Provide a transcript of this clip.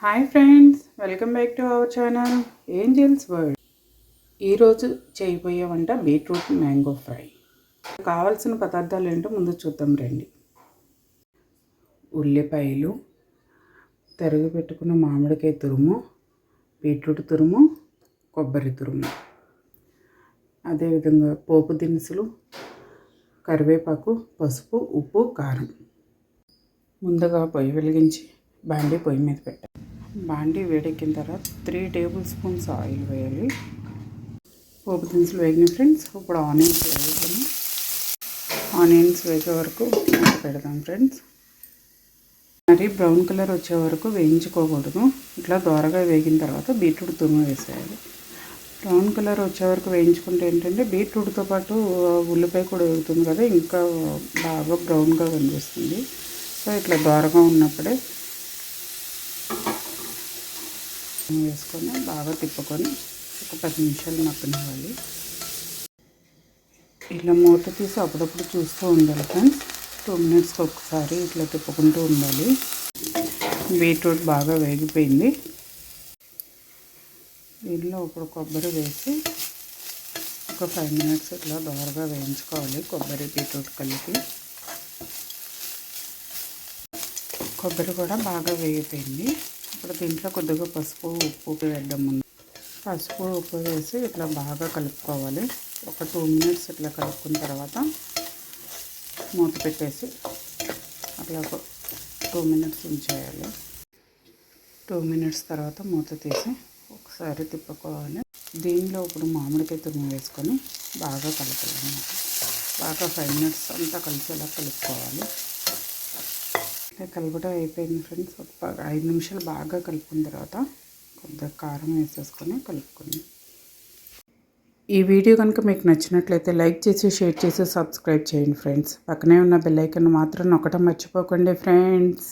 Hi friends, welcome back to our channel angels world. ఈరోజు చేయబోయే వంట బీట్రూట్ మ్యాంగో ఫ్రై. కావాల్సిన పదార్థాలు ఏంటో ముందు చూద్దాం రండి. ఉల్లిపాయలు, తరిగి పెట్టుకున్న మామిడికాయ తురుము, బీట్రూట్ తురుము, కొబ్బరి తురుము, అదేవిధంగా పోపు దినుసులు, కరివేపాకు, పసుపు, ఉప్పు, కారం. ముందుగా పొయ్యి వెలిగించి పొయ్యి మీద పెట్టాలి. బాండీ వేడెక్కిన తర్వాత 3 టేబుల్ స్పూన్స్ ఆయిల్ వేయాలి. పోపు దినుసులు వేగిన ఫ్రెండ్స్. ఇప్పుడు ఆనియన్స్ వేయాలి. ఆనియన్స్ వేసే వరకు పెడదాం ఫ్రెండ్స్. మరి బ్రౌన్ కలర్ వచ్చే వరకు వేయించుకోకూడదు. ఇట్లా దోరగా వేగిన తర్వాత బీట్రూట్ తురుము వేసేయాలి. బ్రౌన్ కలర్ వచ్చే వరకు వేయించుకుంటే ఏంటంటే బీట్రూట్తో పాటు ఉల్లిపాయ కూడా వేగుతుంది కదా, ఇంకా బాగా బ్రౌన్గా కనిపిస్తుంది. సో ఇట్లా దోరగా ఉన్నప్పుడే వేసుకొని బాగా తిప్పుకొని ఒక 10 నిమిషాలు మగ్గనివ్వాలి. ఇలా మూత తీసి అప్పుడప్పుడు చూస్తూ ఉండాలి ఫ్రెండ్స్. 2 మినిట్స్కి ఒకసారి ఇట్లా తిప్పుకుంటూ ఉండాలి. బీట్రూట్ బాగా వేగిపోయింది. దీనిలో ఇప్పుడు కొబ్బరి వేసి ఒక 5 మినిట్స్ ఇట్లా దోరగా వేయించుకోవాలి. కొబ్బరి బీట్రూట్ కలిపి కొబ్బరి కూడా బాగా వేగిపోయింది. ఇప్పుడు దీంట్లో కొద్దిగా పసుపు, ఉప్పు వేద్దాం. ముందు పసుపు, ఉప్పు వేసి ఇట్లా బాగా కలుపుకోవాలి. ఒక 2 మినిట్స్ ఇట్లా కలుపుకున్న తర్వాత మూత పెట్టేసి అట్లా 2 మినిట్స్ ఉంచేయాలి. 2 మినిట్స్ తర్వాత మూత తీసి ఒకసారి తిప్పుకోవాలి. దీనిలో ఇప్పుడు మామిడికాయ తురుము వేసుకొని బాగా కలపాలి. బాగా 5 మినిట్స్ అంతా కలిసేలా కలుపుకోవాలి. కలపడం అయిపోయింది ఫ్రెండ్స్. ఒక 5 నిమిషాలు బాగా కలుపుకున్న తర్వాత కొద్దిగా కారం వేసేసుకొని కలుపుకొని. ఈ వీడియో కనుక మీకు నచ్చినట్లయితే లైక్ చేసి, షేర్ చేసి, సబ్స్క్రైబ్ చేయండి ఫ్రెండ్స్. పక్కనే ఉన్న బెల్ ఐకాన్ మాత్రం నొక్కడం మర్చిపోకండి ఫ్రెండ్స్.